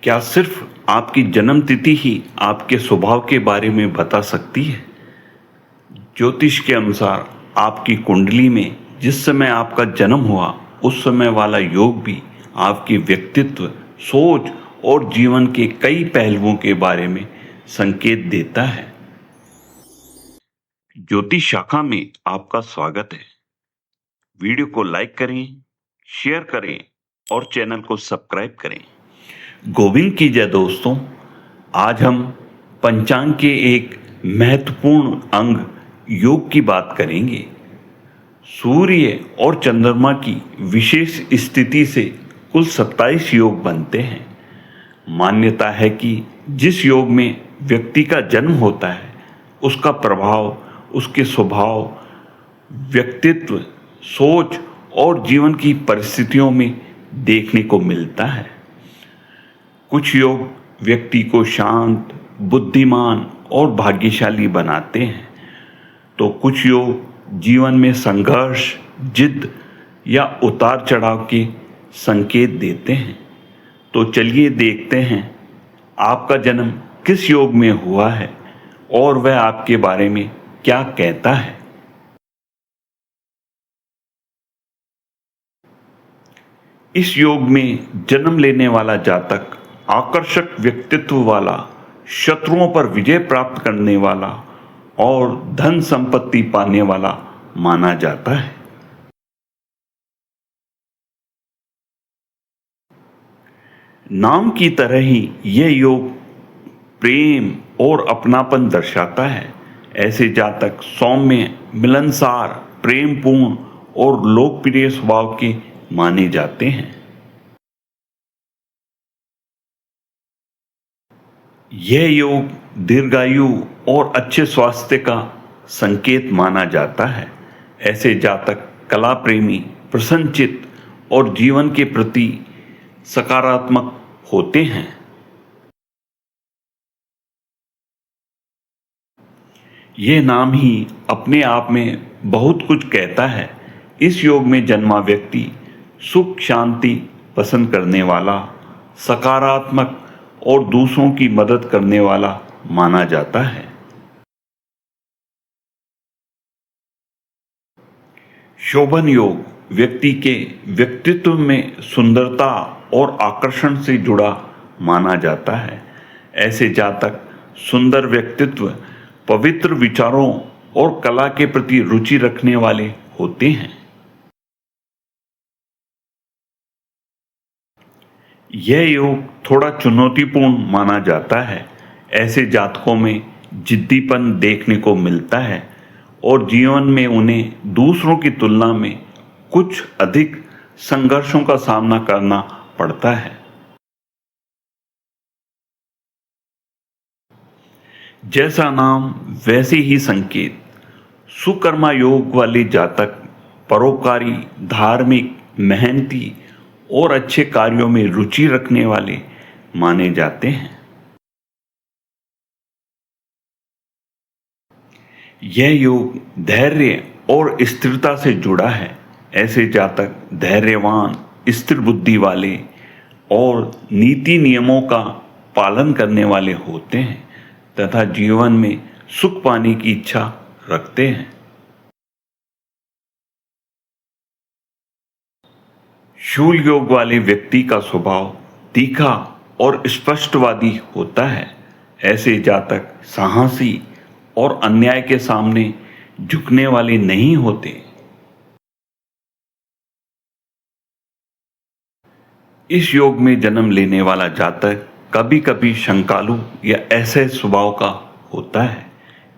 क्या सिर्फ आपकी जन्म तिथि ही आपके स्वभाव के बारे में बता सकती है? ज्योतिष के अनुसार आपकी कुंडली में जिस समय आपका जन्म हुआ उस समय वाला योग भी आपके व्यक्तित्व, सोच और जीवन के कई पहलुओं के बारे में संकेत देता है। ज्योतिष शाखा में आपका स्वागत है। वीडियो को लाइक करें, शेयर करें और चैनल को सब्सक्राइब करें। गोविंद की जय दोस्तों। आज हम पंचांग के एक महत्वपूर्ण अंग योग की बात करेंगे। सूर्य और चंद्रमा की विशेष स्थिति से कुल 27 योग बनते हैं। मान्यता है कि जिस योग में व्यक्ति का जन्म होता है उसका प्रभाव उसके स्वभाव, व्यक्तित्व, सोच और जीवन की परिस्थितियों में देखने को मिलता है। कुछ योग व्यक्ति को शांत, बुद्धिमान और भाग्यशाली बनाते हैं, तो कुछ योग जीवन में संघर्ष, जिद या उतार चढ़ाव के संकेत देते हैं। तो चलिए देखते हैं आपका जन्म किस योग में हुआ है और वह आपके बारे में क्या कहता है। इस योग में जन्म लेने वाला जातक आकर्षक व्यक्तित्व वाला, शत्रुओं पर विजय प्राप्त करने वाला और धन संपत्ति पाने वाला माना जाता है। नाम की तरह ही यह योग प्रेम और अपनापन दर्शाता है। ऐसे जातक सौम्य, मिलनसार, प्रेमपूर्ण और लोकप्रिय स्वभाव के माने जाते हैं। यह योग दीर्घायु और अच्छे स्वास्थ्य का संकेत माना जाता है। ऐसे जातक कला प्रेमी, प्रसन्नचित्त और जीवन के प्रति सकारात्मक होते हैं। यह नाम ही अपने आप में बहुत कुछ कहता है। इस योग में जन्मा व्यक्ति सुख शांति पसंद करने वाला, सकारात्मक और दूसरों की मदद करने वाला माना जाता है। शोभन योग व्यक्ति के व्यक्तित्व में सुंदरता और आकर्षण से जुड़ा माना जाता है। ऐसे जातक सुंदर व्यक्तित्व, पवित्र विचारों और कला के प्रति रुचि रखने वाले होते हैं। यह योग थोड़ा चुनौतीपूर्ण माना जाता है। ऐसे जातकों में जिद्दीपन देखने को मिलता है और जीवन में उन्हें दूसरों की तुलना में कुछ अधिक संघर्षों का सामना करना पड़ता है। जैसा नाम वैसे ही संकेत। सुकर्मा योग वाले जातक परोपकारी, धार्मिक, मेहनती और अच्छे कार्यों में रुचि रखने वाले माने जाते हैं। यह योग धैर्य और स्थिरता से जुड़ा है। ऐसे जातक धैर्यवान, स्थिर बुद्धि वाले और नीति नियमों का पालन करने वाले होते हैं तथा जीवन में सुख पाने की इच्छा रखते हैं। शूल योग वाले व्यक्ति का स्वभाव तीखा और स्पष्टवादी होता है। ऐसे जातक साहसी और अन्याय के सामने झुकने वाले नहीं होते। इस योग में जन्म लेने वाला जातक कभी कभी शंकालु या ऐसे स्वभाव का होता है।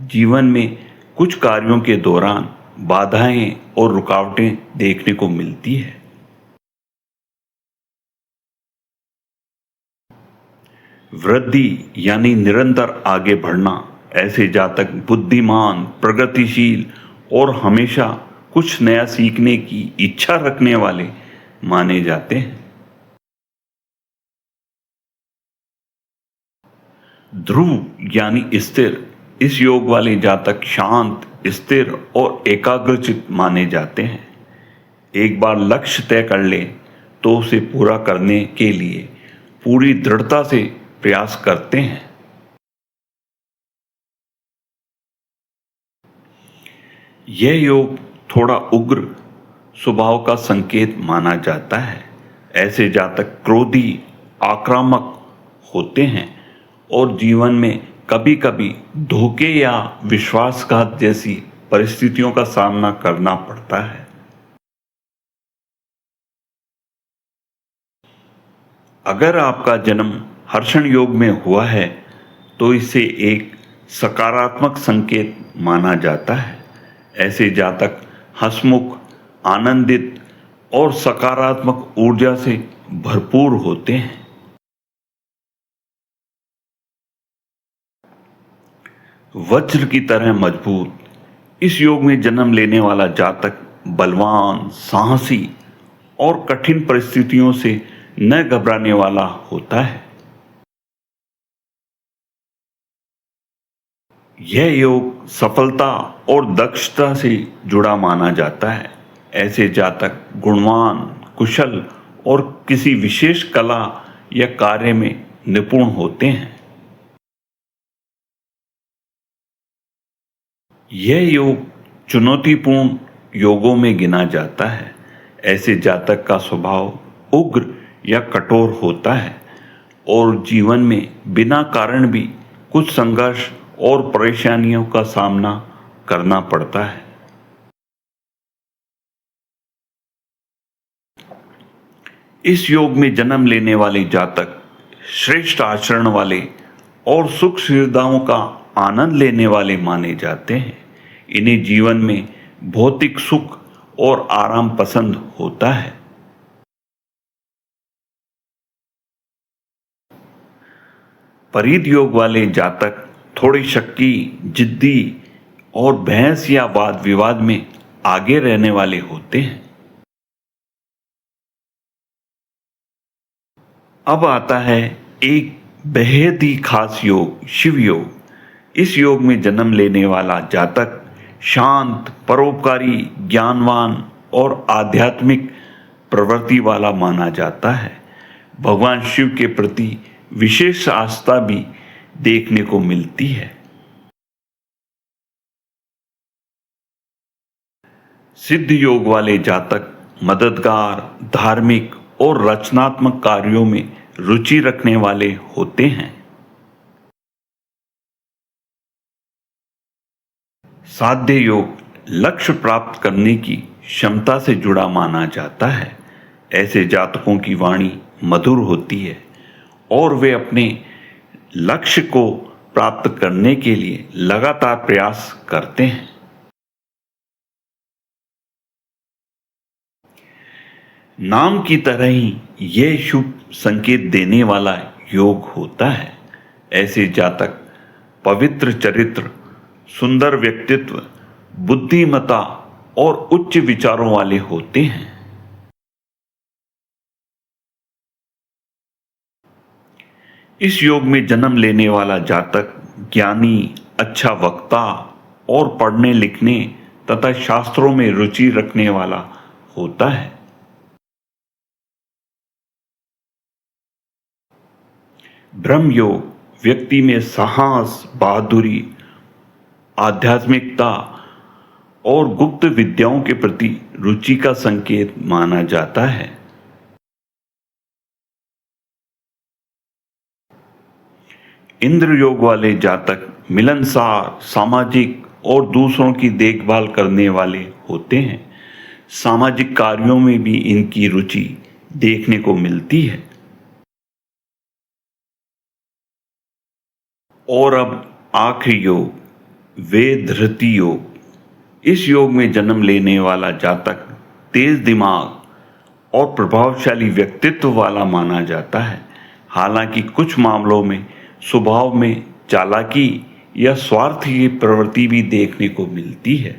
जीवन में कुछ कार्यों के दौरान बाधाएं और रुकावटें देखने को मिलती है। वृद्धि यानी निरंतर आगे बढ़ना। ऐसे जातक बुद्धिमान, प्रगतिशील और हमेशा कुछ नया सीखने की इच्छा रखने वाले माने जाते हैं। ध्रुव यानी स्थिर। इस योग वाले जातक शांत, स्थिर और एकाग्रचित्त माने जाते हैं। एक बार लक्ष्य तय कर ले तो उसे पूरा करने के लिए पूरी दृढ़ता से प्रयास करते हैं। यह योग थोड़ा उग्र स्वभाव का संकेत माना जाता है। ऐसे जातक क्रोधी, आक्रामक होते हैं और जीवन में कभी कभी धोखे या विश्वासघात जैसी परिस्थितियों का सामना करना पड़ता है। अगर आपका जन्म हर्षण योग में हुआ है तो इसे एक सकारात्मक संकेत माना जाता है। ऐसे जातक हंसमुख, आनंदित और सकारात्मक ऊर्जा से भरपूर होते हैं। वज्र की तरह मजबूत इस योग में जन्म लेने वाला जातक बलवान, साहसी और कठिन परिस्थितियों से न घबराने वाला होता है। यह योग सफलता और दक्षता से जुड़ा माना जाता है। ऐसे जातक गुणवान, कुशल और किसी विशेष कला या कार्य में निपुण होते हैं। यह योग चुनौतीपूर्ण योगों में गिना जाता है। ऐसे जातक का स्वभाव उग्र या कठोर होता है और जीवन में बिना कारण भी कुछ संघर्ष और परेशानियों का सामना करना पड़ता है। इस योग में जन्म लेने वाले जातक श्रेष्ठ आचरण वाले और सुख सुविधाओं का आनंद लेने वाले माने जाते हैं। इन्हें जीवन में भौतिक सुख और आराम पसंद होता है। परिध योग वाले जातक थोड़े शक्की, जिद्दी और बहस या वाद विवाद में आगे रहने वाले होते हैं। अब आता है एक बेहद ही खास योग, शिव योग। इस योग में जन्म लेने वाला जातक शांत, परोपकारी, ज्ञानवान और आध्यात्मिक प्रवृत्ति वाला माना जाता है। भगवान शिव के प्रति विशेष आस्था भी देखने को मिलती है। सिद्ध योग वाले जातक मददगार, धार्मिक और रचनात्मक कार्यों में रुचि रखने वाले होते हैं। साध्य योग लक्ष्य प्राप्त करने की क्षमता से जुड़ा माना जाता है। ऐसे जातकों की वाणी मधुर होती है और वे अपने लक्ष्य को प्राप्त करने के लिए लगातार प्रयास करते हैं। नाम की तरह ही यह शुभ संकेत देने वाला योग होता है। ऐसे जातक पवित्र चरित्र, सुंदर व्यक्तित्व, बुद्धिमत्ता और उच्च विचारों वाले होते हैं। इस योग में जन्म लेने वाला जातक ज्ञानी, अच्छा वक्ता और पढ़ने लिखने तथा शास्त्रों में रुचि रखने वाला होता है। ब्रह्म योग व्यक्ति में साहस, बहादुरी, आध्यात्मिकता और गुप्त विद्याओं के प्रति रुचि का संकेत माना जाता है। इंद्र योग वाले जातक मिलनसार, सामाजिक और दूसरों की देखभाल करने वाले होते हैं। सामाजिक कार्यों में भी इनकी रुचि देखने को मिलती है। और अब आखिरी योग, वेधृति योग। इस योग में जन्म लेने वाला जातक तेज दिमाग और प्रभावशाली व्यक्तित्व वाला माना जाता है। हालांकि कुछ मामलों में स्वभाव में चालाकी या स्वार्थ की प्रवृत्ति भी देखने को मिलती है।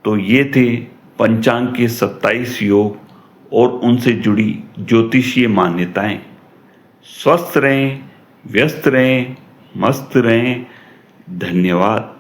तो ये थे पंचांग के 27 योग और उनसे जुड़ी ज्योतिषीय मान्यताएं। स्वस्थ रहें, व्यस्त रहें, मस्त रहें। धन्यवाद।